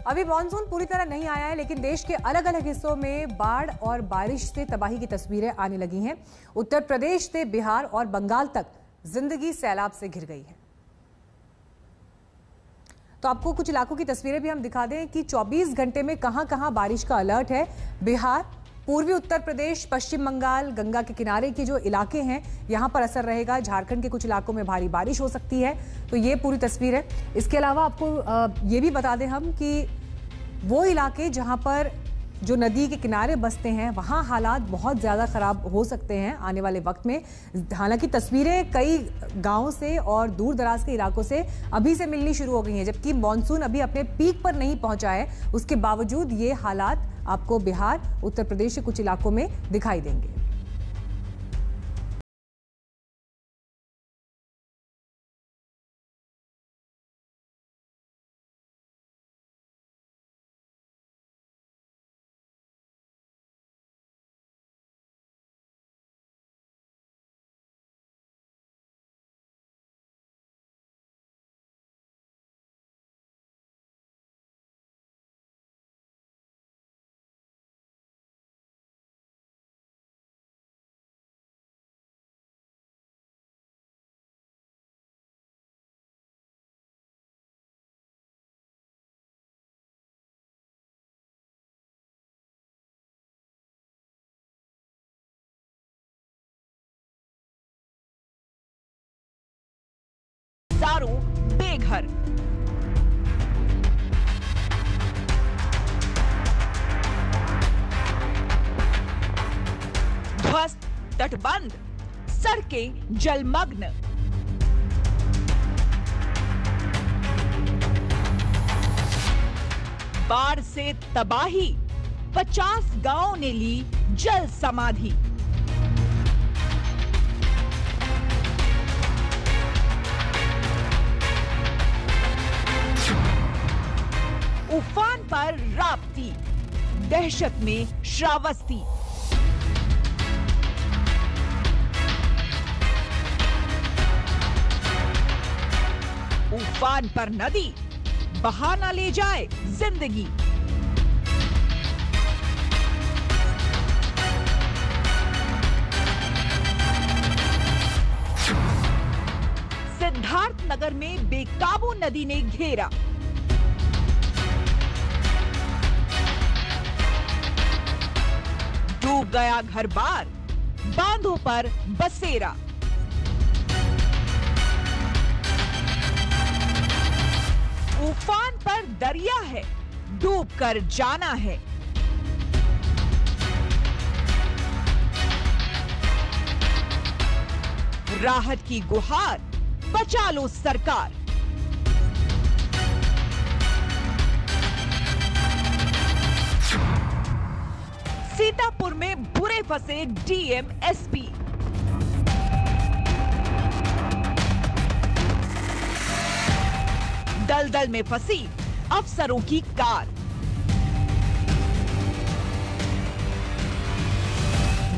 अभी मॉनसून पूरी तरह नहीं आया है, लेकिन देश के अलग अलग हिस्सों में बाढ़ और बारिश से तबाही की तस्वीरें आने लगी हैं। उत्तर प्रदेश से बिहार और बंगाल तक जिंदगी सैलाब से घिर गई है। तो आपको कुछ इलाकों की तस्वीरें भी हम दिखा दें कि 24 घंटे में कहां-कहां बारिश का अलर्ट है। बिहार, पूर्वी उत्तर प्रदेश, पश्चिम बंगाल, गंगा के किनारे के जो इलाके हैं यहां पर असर रहेगा। झारखंड के कुछ इलाकों में भारी बारिश हो सकती है। तो ये पूरी तस्वीर है। इसके अलावा आपको ये भी बता दें हम कि वो इलाके जहां पर जो नदी के किनारे बसते हैं वहां हालात बहुत ज़्यादा ख़राब हो सकते हैं आने वाले वक्त में। हालांकि तस्वीरें कई गांवों से और दूर दराज के इलाकों से अभी से मिलनी शुरू हो गई हैं, जबकि मॉनसून अभी अपने पीक पर नहीं पहुंचा है। उसके बावजूद ये हालात आपको बिहार, उत्तर प्रदेश के कुछ इलाकों में दिखाई देंगे। बेघर, ध्वस्त तटबंध, सड़कें जलमग्न, बाढ़ से तबाही, 50 गांवों ने ली जल समाधि। उफान पर राप्ती, दहशत में श्रावस्ती। उफान पर नदी, बहा न ले जाए जिंदगी। सिद्धार्थनगर में बेकाबू नदी ने घेरा। डूब गया घर बार, बांधों पर बसेरा। उफान पर दरिया है, डूब कर जाना है। राहत की गुहार, बचा लो सरकार। सीतापुर में बुरे फंसे डीएम एसपी। दलदल में फंसी अफसरों की कार।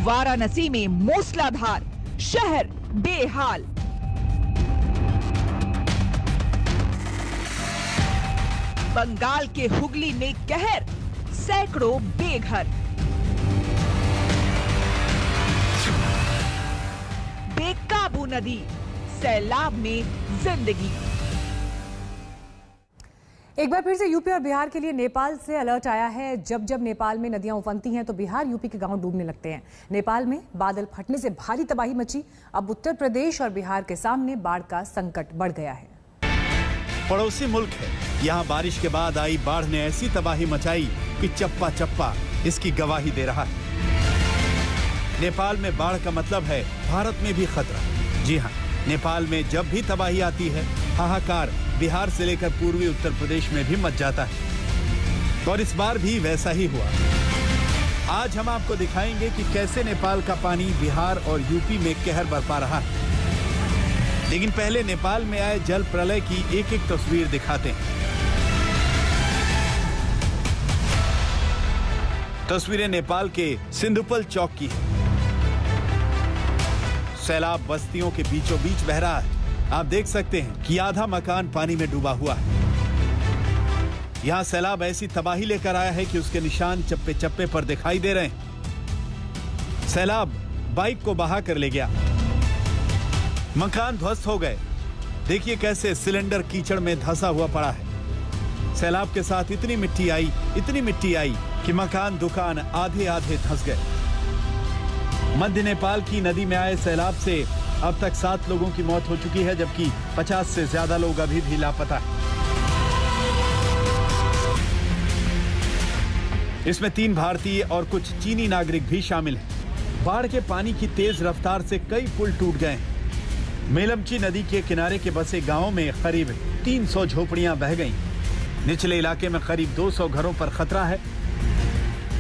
वाराणसी में मूसलाधार, शहर बेहाल। बंगाल के हुगली में कहर, सैकड़ों बेघर। बेकाबू नदी, सैलाब में जिंदगी। एक बार फिर से यूपी और बिहार के लिए नेपाल से अलर्ट आया है। जब जब नेपाल में नदियां उफनती हैं तो बिहार, यूपी के गांव डूबने लगते हैं। नेपाल में बादल फटने से भारी तबाही मची। अब उत्तर प्रदेश और बिहार के सामने बाढ़ का संकट बढ़ गया है। पड़ोसी मुल्क है, यहाँ बारिश के बाद आई बाढ़ ने ऐसी तबाही मचाई कि चप्पा चप्पा इसकी गवाही दे रहा है। नेपाल में बाढ़ का मतलब है भारत में भी खतरा। जी हाँ, नेपाल में जब भी तबाही आती है हाहाकार बिहार से लेकर पूर्वी उत्तर प्रदेश में भी मच जाता है। और इस बार भी वैसा ही हुआ। आज हम आपको दिखाएंगे कि कैसे नेपाल का पानी बिहार और यूपी में कहर बरपा रहा है। लेकिन पहले नेपाल में आए जल प्रलय की एक एक तस्वीर दिखाते हैं। तस्वीरें नेपाल के सिंधुपल चौक की है। सैलाब बस्तियों के बीचों बीच बह रहा है। आप देख सकते हैं कि आधा मकान पानी में डूबा हुआ है। यहाँ सैलाब ऐसी तबाही लेकर आया है कि उसके निशान चप्पे चप्पे पर दिखाई दे रहे हैं। सैलाब बाइक को बहा कर ले गया, मकान ध्वस्त हो गए। देखिए कैसे सिलेंडर कीचड़ में धंसा हुआ पड़ा है। सैलाब के साथ इतनी मिट्टी आई कि मकान दुकान आधे आधे धंस गए। मध्य नेपाल की नदी में आए सैलाब से अब तक 7 लोगों की मौत हो चुकी है, जबकि 50 से ज्यादा लोग अभी भी लापता हैं। इसमें 3 भारतीय और कुछ चीनी नागरिक भी शामिल हैं। बाढ़ के पानी की तेज रफ्तार से कई पुल टूट गए हैं। मेलमची नदी के किनारे के बसे गांवों में करीब 300 झोपड़ियां बह गईं। निचले इलाके में करीब 200 घरों पर खतरा है।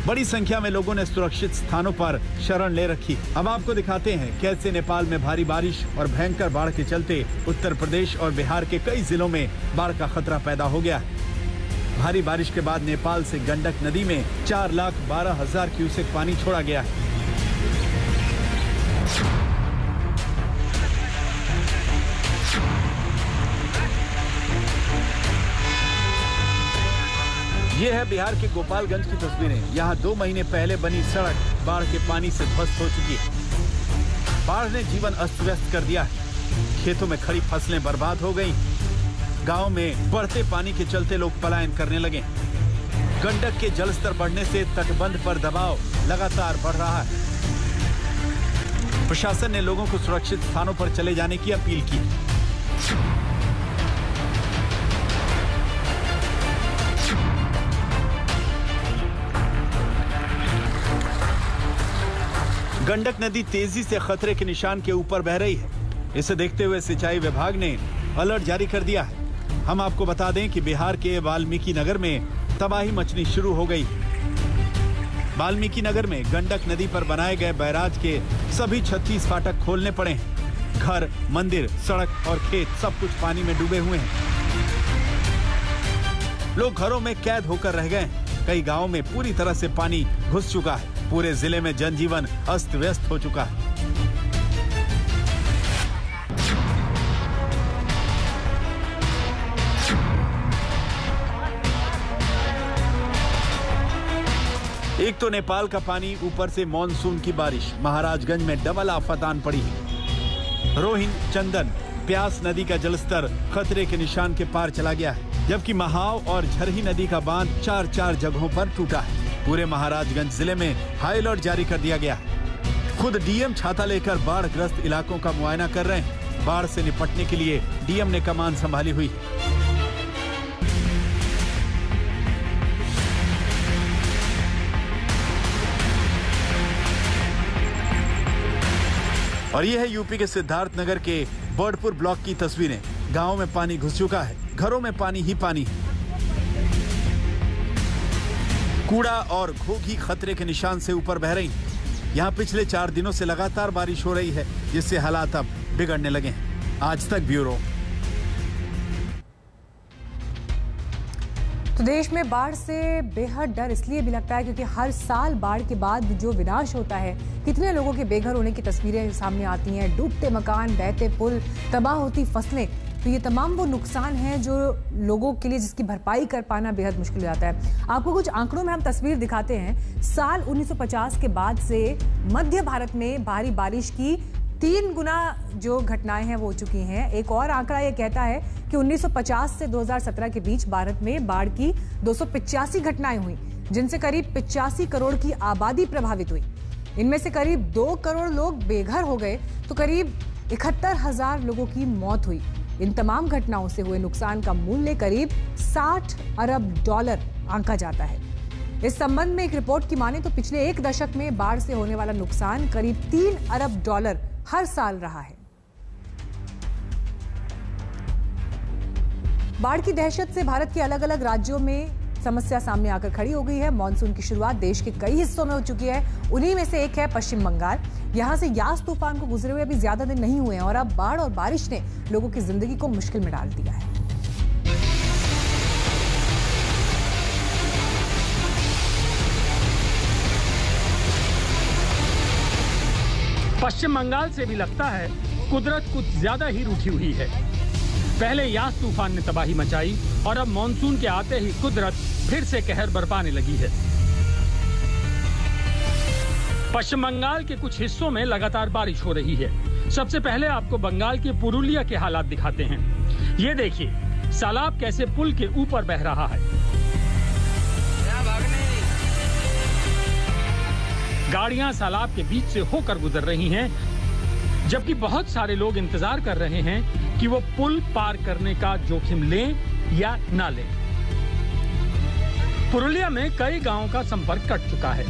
बड़ी संख्या में लोगों ने सुरक्षित स्थानों पर शरण ले रखी। अब आपको दिखाते हैं कैसे नेपाल में भारी बारिश और भयंकर बाढ़ के चलते उत्तर प्रदेश और बिहार के कई जिलों में बाढ़ का खतरा पैदा हो गया है। भारी बारिश के बाद नेपाल से गंडक नदी में 4,12,000 क्यूसेक पानी छोड़ा गया है। ये है बिहार के गोपालगंज की तस्वीरें। यहाँ 2 महीने पहले बनी सड़क बाढ़ के पानी से ध्वस्त हो चुकी है। बाढ़ ने जीवन अस्त व्यस्त कर दिया है। खेतों में खड़ी फसलें बर्बाद हो गईं। गांव में बढ़ते पानी के चलते लोग पलायन करने लगे। गंडक के जलस्तर बढ़ने से तटबंध पर दबाव लगातार बढ़ रहा है। प्रशासन ने लोगों को सुरक्षित स्थानों पर चले जाने की अपील की। गंडक नदी तेजी से खतरे के निशान के ऊपर बह रही है। इसे देखते हुए सिंचाई विभाग ने अलर्ट जारी कर दिया है। हम आपको बता दें कि बिहार के वाल्मीकि नगर में तबाही मचनी शुरू हो गई। वाल्मीकि नगर में गंडक नदी पर बनाए गए बैराज के सभी 36 फाटक खोलने पड़े हैं। घर, मंदिर, सड़क और खेत सब कुछ पानी में डूबे हुए हैं। लोग घरों में कैद होकर रह गए हैं। कई गांवों में पूरी तरह से पानी घुस चुका है। पूरे जिले में जनजीवन अस्त व्यस्त हो चुका है। एक तो नेपाल का पानी, ऊपर से मानसून की बारिश। महाराजगंज में डबल आफत आन पड़ी है। रोहिन, चंदन, प्यास नदी का जलस्तर खतरे के निशान के पार चला गया है, जबकि महाव और झरही नदी का बांध 4 जगहों पर टूटा है। पूरे महाराजगंज जिले में हाई अलर्ट जारी कर दिया गया है। खुद डीएम छाता लेकर बाढ़ ग्रस्त इलाकों का मुआयना कर रहे हैं। बाढ़ से निपटने के लिए डीएम ने कमान संभाली हुई। और ये है यूपी के सिद्धार्थनगर के बर्डपुर ब्लॉक की तस्वीरें। गांव में पानी घुस चुका है। घरों में पानी ही पानी है। कूड़ा और घोघी खतरे के निशान से ऊपर बह रही है। यहाँ पिछले 4 दिनों से लगातार बारिश हो रही है, जिससे हालात अब बिगड़ने लगे हैं। आज तक ब्यूरो। तो देश में बाढ़ से बेहद डर इसलिए भी लगता है क्योंकि हर साल बाढ़ के बाद जो विनाश होता है, कितने लोगों के बेघर होने की तस्वीरें सामने आती हैं। डूबते मकान, बहते पुल, तबाह होती फसलें। तो ये तमाम वो नुकसान हैं जो लोगों के लिए जिसकी भरपाई कर पाना बेहद मुश्किल हो जाता है। आपको कुछ आंकड़ों में हम तस्वीर दिखाते हैं। साल 1950 के बाद से मध्य भारत में भारी बारिश की 3 गुना जो घटनाएं हैं वो हो चुकी हैं। एक और आंकड़ा ये कहता है कि 1950 से 2017 के बीच भारत में बाढ़ की 285 घटनाएं हुई, जिनसे करीब 85 करोड़ की आबादी प्रभावित हुई। इनमें से करीब 2 करोड़ लोग बेघर हो गए तो करीब 71,000 लोगों की मौत हुई। इन तमाम घटनाओं से हुए नुकसान का मूल्य करीब $60 अरब आंका जाता है। इस संबंध में एक रिपोर्ट की माने तो पिछले 1 दशक में बाढ़ से होने वाला नुकसान करीब $3 अरब हर साल रहा है। बाढ़ की दहशत से भारत के अलग अलग राज्यों में समस्या सामने आकर खड़ी हो गई है। मॉनसून की शुरुआत देश के कई हिस्सों में हो चुकी है। उन्हीं में से एक है पश्चिम बंगाल। यहां से यास तूफान को गुजरे हुए अभी ज्यादा दिन नहीं हुए हैं और अब बाढ़ और बारिश ने लोगों की जिंदगी को मुश्किल में डाल दिया है। पश्चिम बंगाल से भी लगता है कुदरत कुछ ज्यादा ही रूठी हुई है। पहले यास तूफान ने तबाही मचाई और अब मॉनसून के आते ही कुदरत फिर से कहर बरपाने लगी है। पश्चिम बंगाल के कुछ हिस्सों में लगातार बारिश हो रही है। सबसे पहले आपको बंगाल के पुरुलिया के हालात दिखाते हैं। ये देखिए, सालाब कैसे पुल के ऊपर बह रहा है। गाड़ियां सालाब के बीच से होकर गुजर रही हैं, जबकि बहुत सारे लोग इंतजार कर रहे हैं कि वो पुल पार करने का जोखिम लें या ना लें। पुरुलिया में कई गांवों का संपर्क कट चुका है।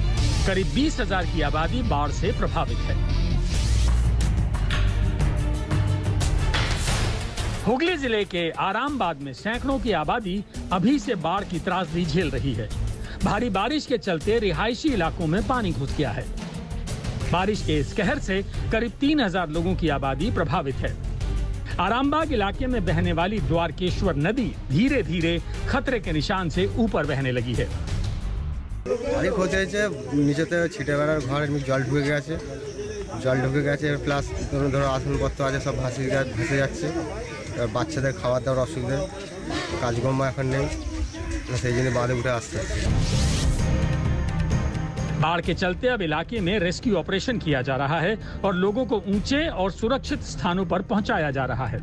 करीब 20,000 की आबादी बाढ़ से प्रभावित है। हुगली जिले के आरामबाग में सैकड़ों की आबादी अभी से बाढ़ की त्रासदी झेल रही है। भारी बारिश के चलते रिहायशी इलाकों में पानी घुस गया है। बारिश के इस कहर से करीब 3,000 लोगों की आबादी प्रभावित है। आरामबाग इलाके में बहने वाली द्वारकेश्वर नदी धीरे धीरे खतरे के निशान से ऊपर बहने लगी है। অনেক হতে হয়েছে, নিচেতে ছিটে বেড়ার ঘর এমনি জল ঢুকে গেছে প্লাস ধরো আসনপত্র আছে সব ভেসে যাচ্ছে। বাচ্চাদের খাওয়া দাওয়ার অসুবিধা, কাজকর্ম এখন নেই, সেই জন্য বাঁধে উঠে আসতে। बाढ़ के चलते अब इलाके में रेस्क्यू ऑपरेशन किया जा रहा है और लोगों को ऊंचे और सुरक्षित स्थानों पर पहुंचाया जा रहा है।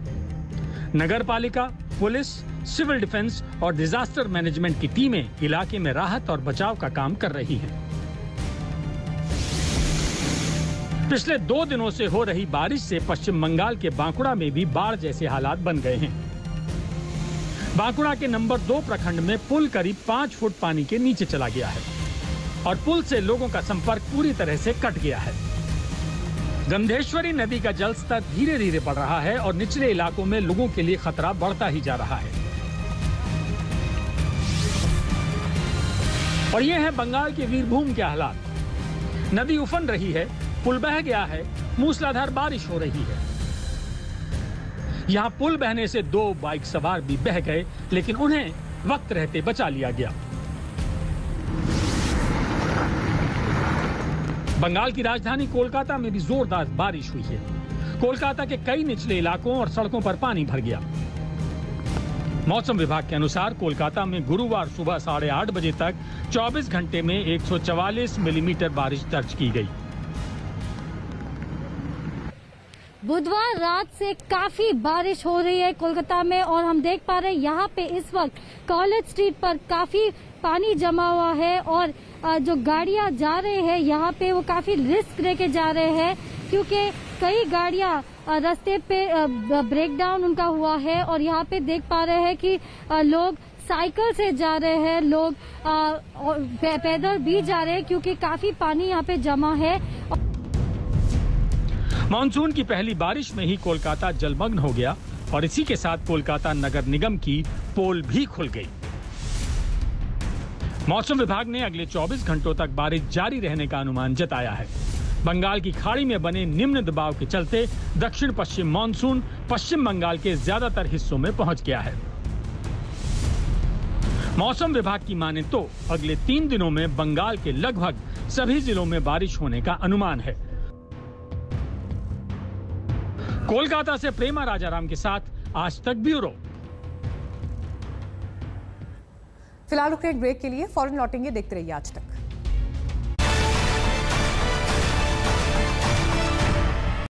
नगर पालिका, पुलिस, सिविल डिफेंस और डिजास्टर मैनेजमेंट की टीमें इलाके में राहत और बचाव का काम कर रही हैं। पिछले 2 दिनों से हो रही बारिश से पश्चिम बंगाल के बांकुड़ा में भी बाढ़ जैसे हालात बन गए हैं। बांकुड़ा के नंबर 2 प्रखंड में पुल करीब 5 फुट पानी के नीचे चला गया है और पुल से लोगों का संपर्क पूरी तरह से कट गया है। गंधेश्वरी नदी का जलस्तर धीरे धीरे बढ़ रहा है और निचले इलाकों में लोगों के लिए खतरा बढ़ता ही जा रहा है। और ये है बंगाल के वीरभूम के हालात। नदी उफन रही है, पुल बह गया है, मूसलाधार बारिश हो रही है। यहाँ पुल बहने से 2 बाइक सवार भी बह गए, लेकिन उन्हें वक्त रहते बचा लिया गया। बंगाल की राजधानी कोलकाता में भी जोरदार बारिश हुई है। कोलकाता के कई निचले इलाकों और सड़कों पर पानी भर गया। मौसम विभाग के अनुसार कोलकाता में गुरुवार सुबह 8:30 बजे तक 24 घंटे में 144 मिलीमीटर बारिश दर्ज की गई। बुधवार रात से काफी बारिश हो रही है कोलकाता में और हम देख पा रहे हैं यहाँ पे इस वक्त कॉलेज स्ट्रीट पर काफी पानी जमा हुआ है और जो गाड़ियां जा रहे हैं यहाँ पे वो काफी रिस्क लेके जा रहे हैं, क्योंकि कई गाड़ियां रास्ते पे ब्रेक डाउन उनका हुआ है और यहाँ पे देख पा रहे हैं कि लोग साइकिल से जा रहे हैं, लोग पैदल भी जा रहे हैं क्योंकि काफी पानी यहाँ पे जमा है। मानसून की पहली बारिश में ही कोलकाता जलमग्न हो गया और इसी के साथ कोलकाता नगर निगम की पोल भी खुल गई। मौसम विभाग ने अगले 24 घंटों तक बारिश जारी रहने का अनुमान जताया है। बंगाल की खाड़ी में बने निम्न दबाव के चलते दक्षिण पश्चिम मानसून पश्चिम बंगाल के ज्यादातर हिस्सों में पहुंच गया है। मौसम विभाग की माने तो अगले 3 दिनों में बंगाल के लगभग सभी जिलों में बारिश होने का अनुमान है। कोलकाता से प्रेमा राजाराम के साथ आज तक ब्यूरो। फिलहाल रुकें एक ब्रेक के लिए, फौरन लौटेंगे, देखते रहिए आज तक।